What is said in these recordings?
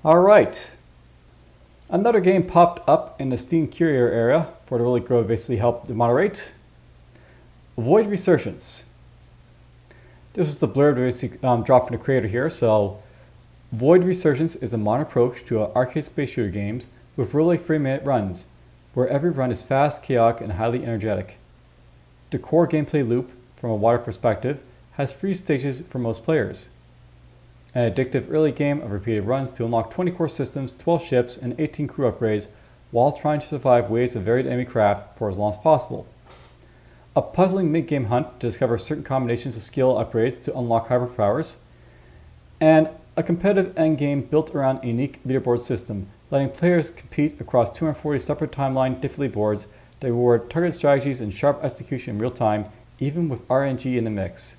Alright, another game popped up in the Steam Curator area for the Roguelike Curator to basically help to moderate. Avoid Resurgence. This was the blurb basically dropped from the creator here. So, Void Resurgence is a modern approach to arcade space shooter games with roguelike 3-minute runs, where every run is fast, chaotic, and highly energetic. The core gameplay loop, from a wider perspective, has 3 stages for most players. An addictive early game of repeated runs to unlock 20 core systems, 12 ships, and 18 crew upgrades while trying to survive waves of varied enemy craft for as long as possible. A puzzling mid-game hunt to discover certain combinations of skill upgrades to unlock hyperpowers. And a competitive endgame built around a unique leaderboard system, letting players compete across 240 separate timeline difficulty boards that reward targeted strategies and sharp execution in real time, even with RNG in the mix.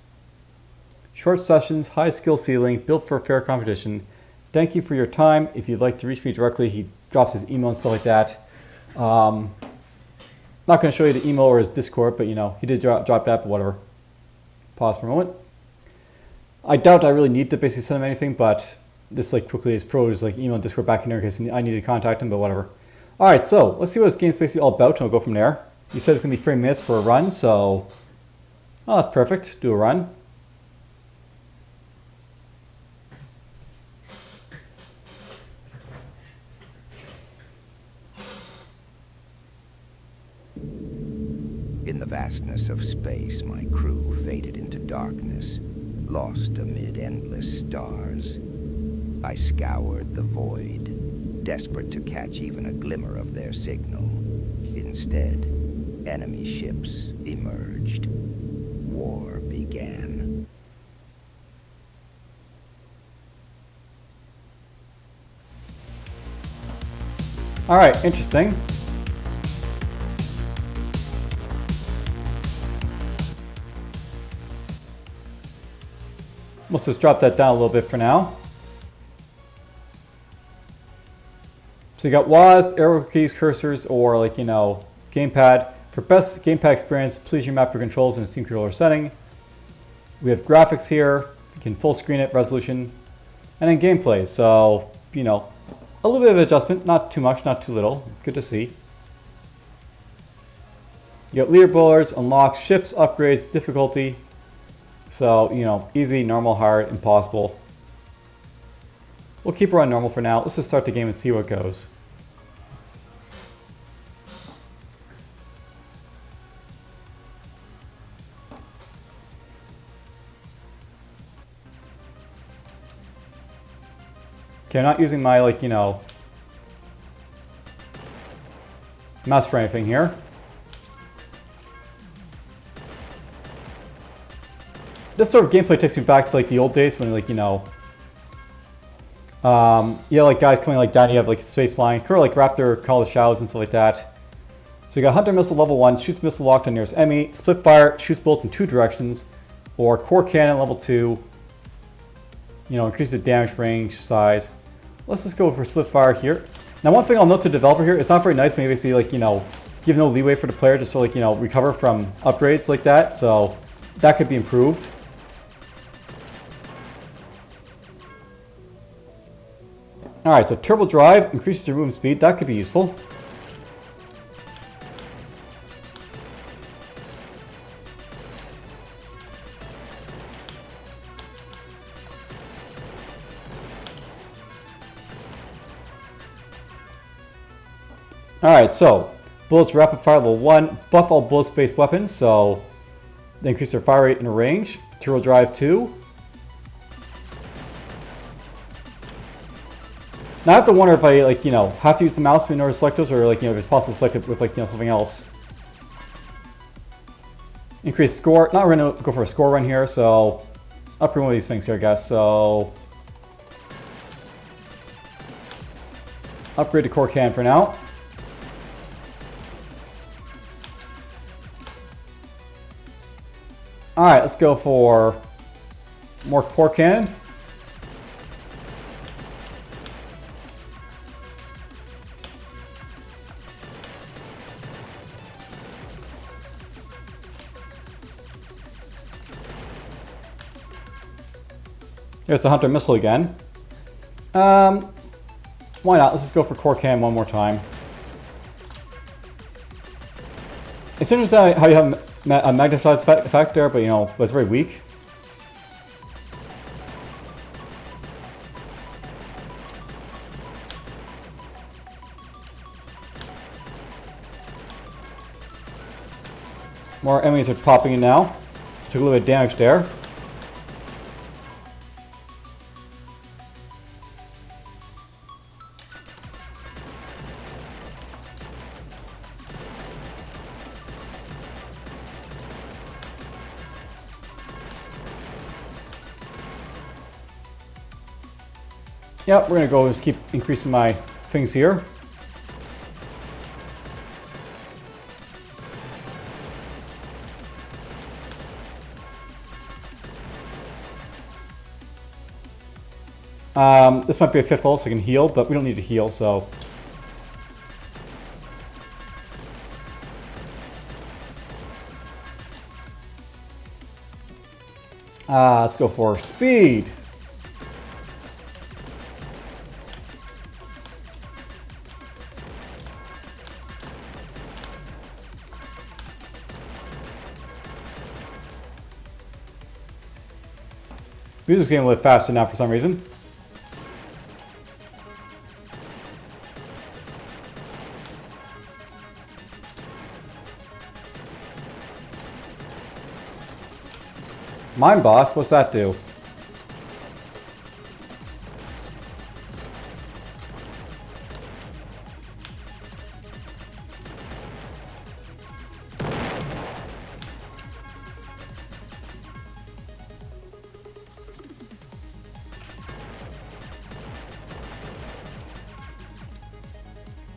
Short sessions, high skill ceiling, built for fair competition. Thank you for your time. If you'd like to reach me directly, he drops his email and stuff like that. Not going to show you the email or his Discord, but he did drop that, but whatever. Pause for a moment. I doubt I really need to basically send him anything, but this quickly as pros email and Discord back in there in case I need to contact him, but whatever. Alright, so let's see what this game's basically all about, and we'll go from there. He said it's going to be 3 minutes for a run, so that's perfect. Do a run. In the vastness of space, my crew faded into darkness, lost amid endless stars. I scoured the void, desperate to catch even a glimmer of their signal. Instead, enemy ships emerged. War began. All right, interesting. Let's just drop that down a little bit for now. So you got WASD, arrow keys, cursors, or gamepad. For best gamepad experience, please remap your controls in a Steam controller setting. We have graphics here. You can full screen it, resolution, and then gameplay. So, a little bit of adjustment, not too much, not too little. Good to see. You got leaderboards, unlocks, ships, upgrades, difficulty. So, easy, normal, hard, impossible. We'll keep her on normal for now. Let's just start the game and see what goes. Okay, I'm not using my, mouse for anything here. This sort of gameplay takes me back to the old days when guys coming down, you have space flying, kind of Raptor, Call of the Shadows and stuff like that. So you got Hunter Missile level 1, shoots missile locked on nearest enemy, Split Fire, shoots bullets in 2 directions, or Core Cannon level 2, increases the damage range, size. Let's just go for Split Fire here. Now one thing I'll note to the developer here, it's not very nice, maybe see give no leeway for the player to sort of recover from upgrades like that, so that could be improved. Alright, so Turbo Drive increases your movement speed. That could be useful. Alright, so bullets rapid fire level 1. Buff all bullets-based weapons, so they increase their fire rate and range. Turbo Drive 2. Now I have to wonder if I have to use the mouse in order to select those, or if it's possible to select it with something else. Increase score. Not going to go for a score run here, so upgrade one of these things here, I guess. So upgrade to Core Cannon for now. All right, let's go for more Core Cannon. There's the Hunter Missile again. Why not? Let's just go for core cam one more time. It's interesting how you have a magnetized effect there, but you know, it's very weak. More enemies are popping in now. Took a little bit of damage there. Yep, we're gonna go and just keep increasing my things here. This might be a 5th level, so I can heal, but we don't need to heal, so. Let's go for speed. Music's getting a little faster now for some reason. Mine boss, what's that do?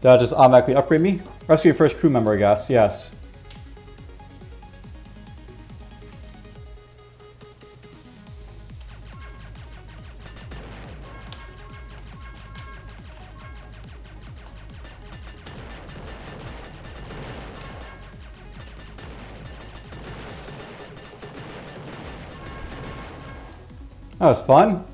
That'll just automatically upgrade me? Rescue your first crew member, I guess. Yes. That was fun.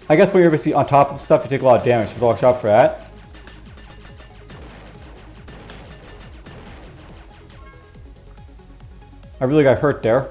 I guess when you're basically on top of stuff, you take a lot of damage, so watch out for that. I really got hurt there.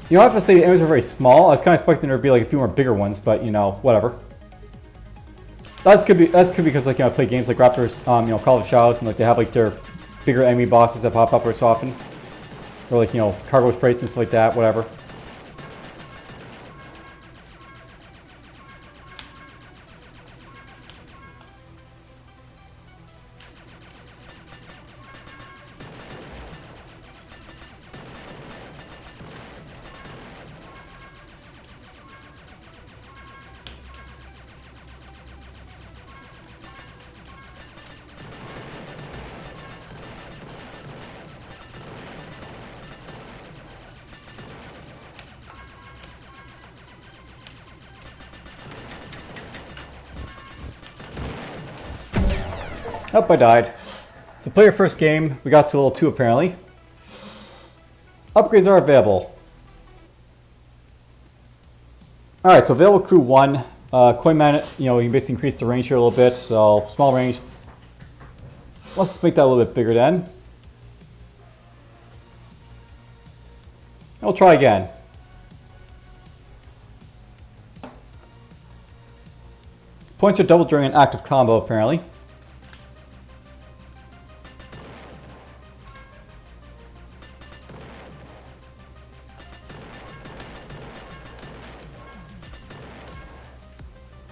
You know, I have to say the enemies are very small. I was kind of expecting there to be like a few more bigger ones, but you know, whatever. That's could be because like, you know, I play games like Raptors, you know, Call of Shadows, and like they have like their bigger enemy bosses that pop up every so often, or like, you know, cargo straits and stuff like that, whatever. Oh, I died. So play your first game. We got to level 2 apparently. Upgrades are available. Alright, so available crew 1. Coin man, you know, you can basically increase the range here a little bit. So small range. Let's make that a little bit bigger then. I'll try again. Points are doubled during an active combo, apparently.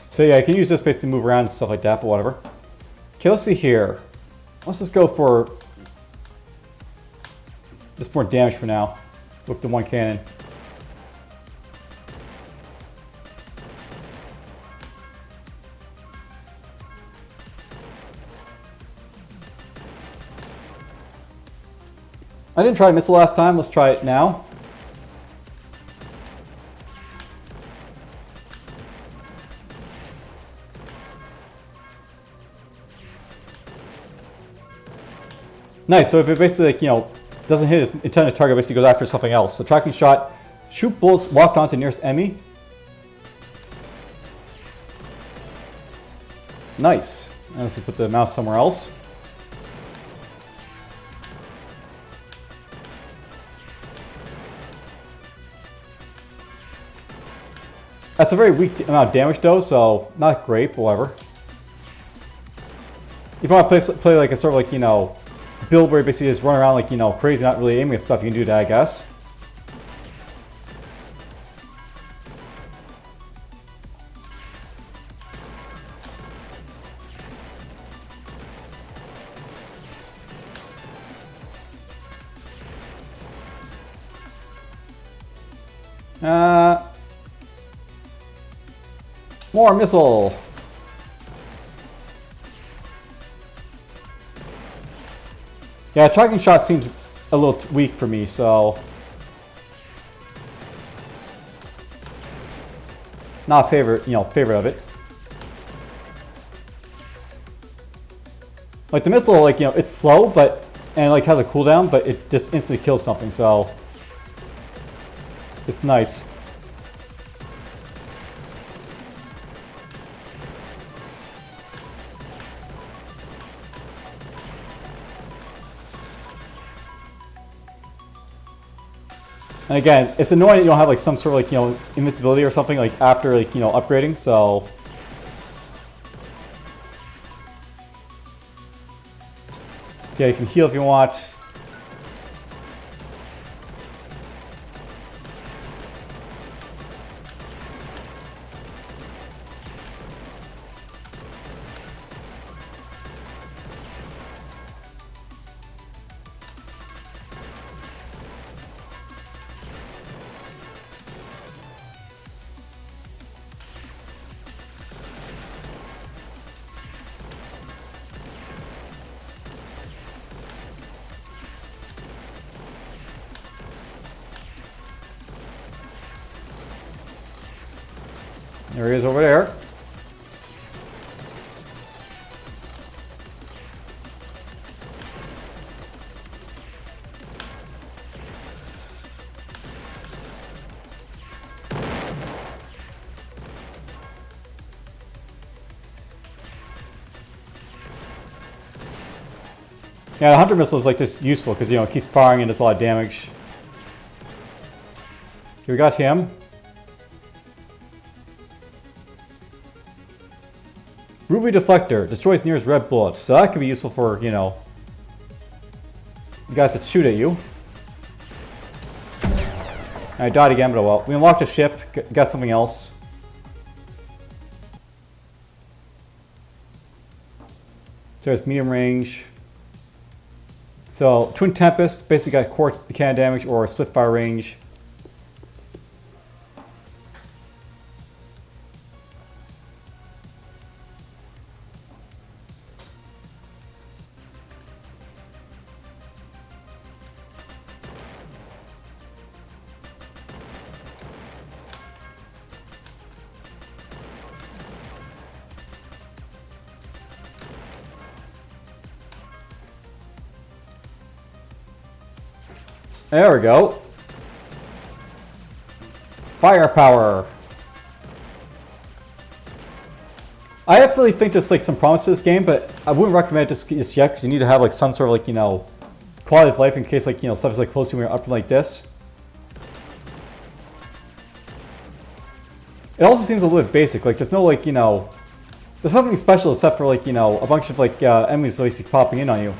So yeah, I can use this basically to move around and stuff like that, but whatever. Okay, let's see here. Let's just go for just more damage for now with the one cannon. I didn't try missile last time, let's try it now. Nice, so if it basically, like, you know, doesn't hit its intended target, basically goes after something else. So tracking shot, shoot bullets locked onto nearest enemy. Nice. Now let's put the mouse somewhere else. That's a very weak amount of damage though, so not great, but whatever. If you want to play like a sort of like, you know, build where you basically just run around like, you know, crazy, not really aiming at stuff, you can do that, I guess. More missile. Yeah, tracking shot seems a little weak for me, so not favorite of it. Like the missile, like, you know, it's slow, but and it, like, has a cooldown, but it just instantly kills something, so it's nice. And again, it's annoying that you don't have like some sort of like, you know, invincibility or something like after, like, you know, upgrading, so. Yeah, you can heal if you want. There he is over there. Yeah, the hunter missile is like this useful because, you know, it keeps firing and does a lot of damage. Okay, we got him. Ruby Deflector destroys nearest red bullets, so that could be useful for, you know, the guys that shoot at you. I died again, but oh well. We unlocked a ship, got something else. So there's medium range. So Twin Tempest basically got core cannon damage or split fire range. There we go. Firepower. I definitely think there's like some promise to this game, but I wouldn't recommend it just yet because you need to have like some sort of like, you know, quality of life in case like, you know, stuff is like close to when you're up like this. It also seems a little bit basic. Like, there's no, like, there's nothing special except for, like, a bunch of, like, enemies basically popping in on you.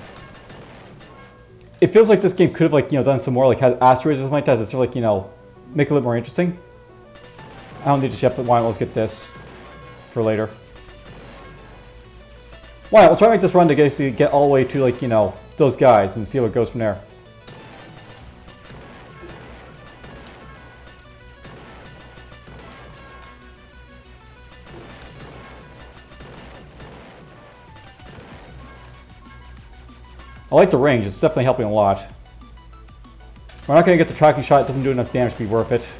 It feels like this game could have, like, done some more, like, has asteroids or something like that to sort of, like, make it a little more interesting. I don't need this yet, but why not? Let's get this for later. Why not? We'll try to make this run to get all the way to, like, those guys and see how it goes from there. I like the range, it's definitely helping a lot. We're not going to get the tracking shot, it doesn't do enough damage to be worth it.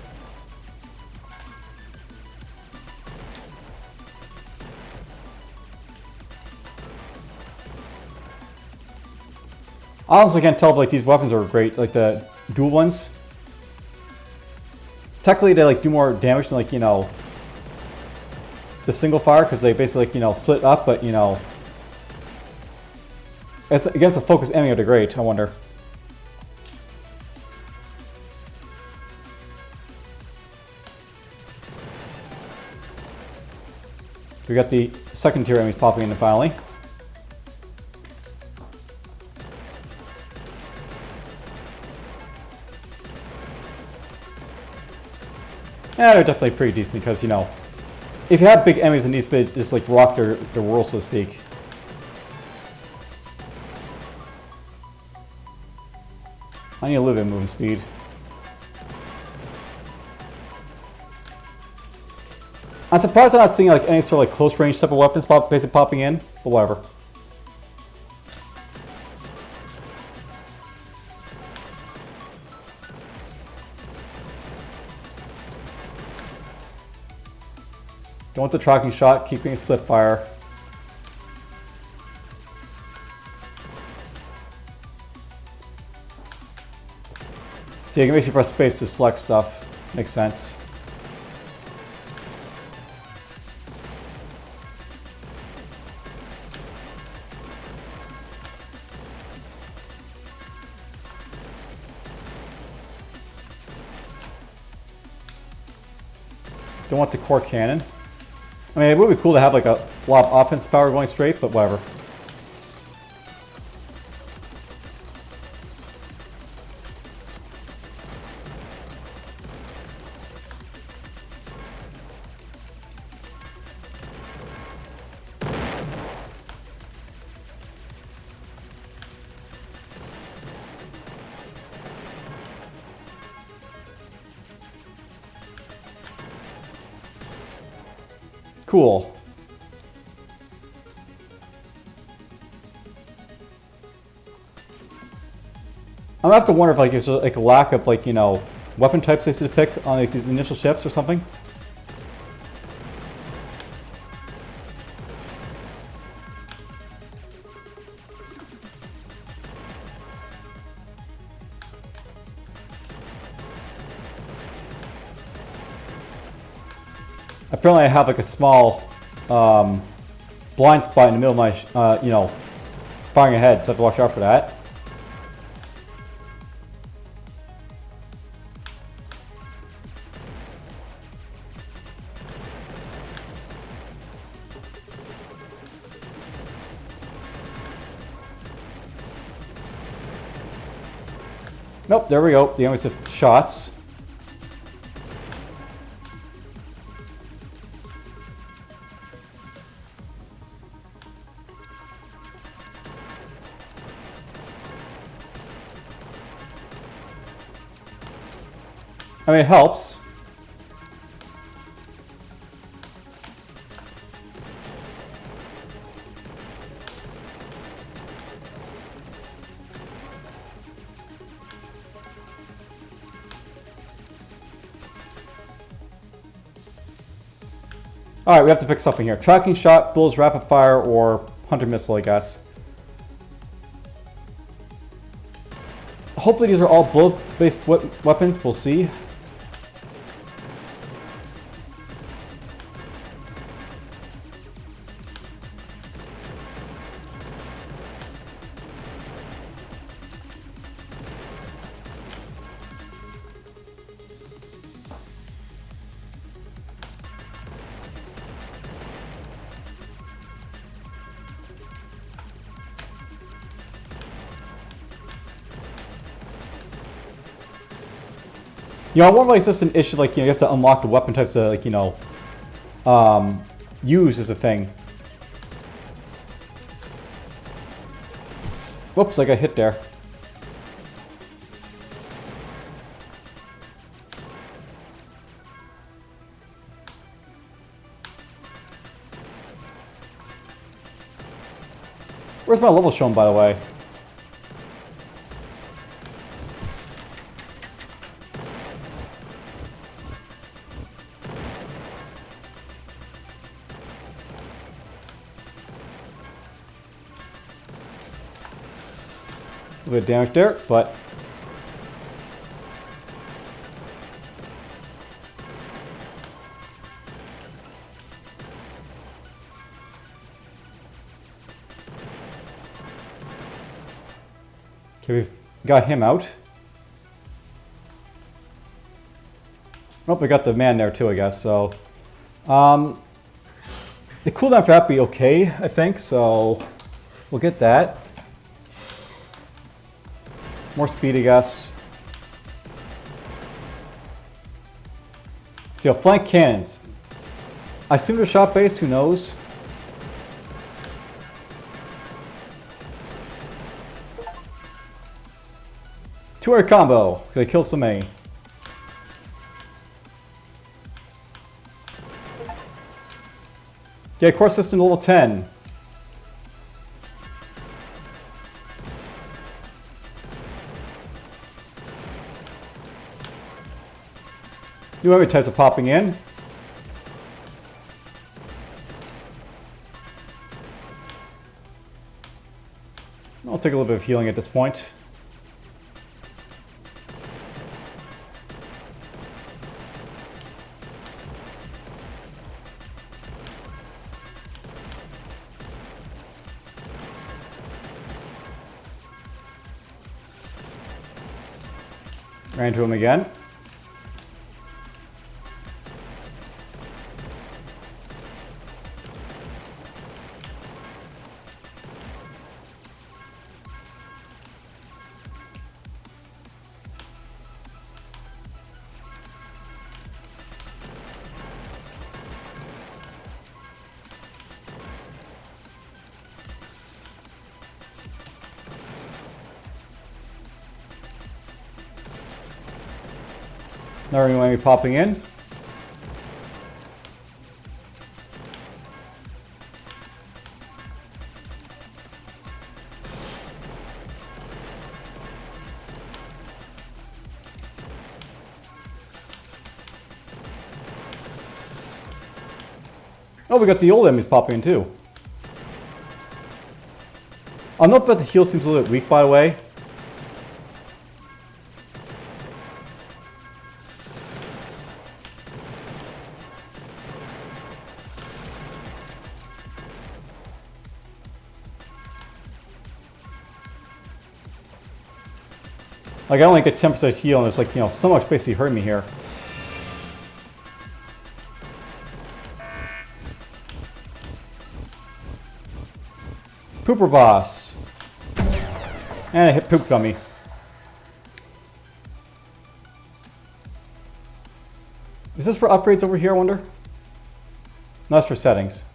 I honestly can't tell if like these weapons are great, like the dual ones. Technically they like do more damage than like, the single fire, because they basically like, split up, but against the focus enemy they're great, I wonder. We got the second tier enemies popping in finally. Yeah, they're definitely pretty decent because, if you have big enemies in these, just like rock their world, so to speak. I need a little bit of movement speed. I'm surprised I'm not seeing like any sort of like close range type of weapons basically popping in, but whatever. Don't want the tracking shot, keeping a split fire. So you can basically press space to select stuff. Makes sense. Don't want the core cannon. I mean, it would be cool to have like a lot of offense power going straight, but whatever. Cool. I'm gonna have to wonder if like there's like a lack of like weapon types they to pick on like these initial ships or something. Apparently I have like a small blind spot in the middle of my, firing ahead, so I have to watch out for that. Nope, there we go. The enemies have shots. I mean, it helps. Alright, we have to pick something here. Tracking shot, bullets, rapid fire, or hunter missile, I guess. Hopefully these are all bullet-based weapons. We'll see. You know, I wonder, like, is this an issue, like, you know, you have to unlock the weapon types to, like, you know, use as a thing. Whoops, I got hit there. Where's my level shown, by the way? A little bit of damage there, but... Okay, we've got him out. Oh, we got the man there too, I guess, so... the cooldown for that be okay, I think, so... We'll get that. More speed, I guess. So, you have flank cannons. I assume they're shot based, who knows? Two-hour combo, because I kill so many. Get core system level 10. New enemy types are popping in. I'll take a little bit of healing at this point. Ran into him again. Another new enemy popping in. Oh, we got the old enemies popping in too. I'll note that the heal seems a little bit weak, by the way. Like, I only get 10% heal, and it's like, you know, so much basically hurt me here. Pooper boss. And I hit poop gummy. Is this for upgrades over here, I wonder? No, that's for settings.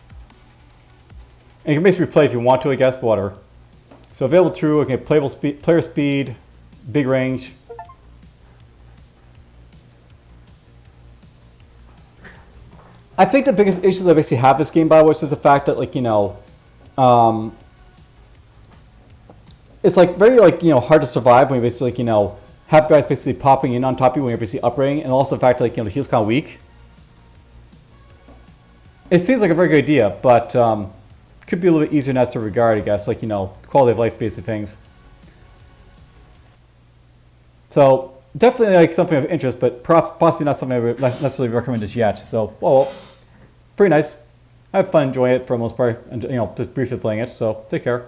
And you can basically play if you want to, I guess, but whatever. So available true, okay, playable speed, player speed, big range. I think the biggest issues I basically have this game, by which is the fact that, like, you know, it's like very, like, you know, hard to survive when you basically, like, you know, have guys basically popping in on top of you when you're basically upgrading, and also the fact that, like, you know, the heal's kind of weak. It seems like a very good idea, but could be a little bit easier in that sort of regard, I guess, like, you know, quality of life basic things. So definitely like something of interest, but perhaps possibly not something I would necessarily recommend just yet. So, well, pretty nice. I have fun enjoying it for the most part, and, you know, just briefly playing it. So take care.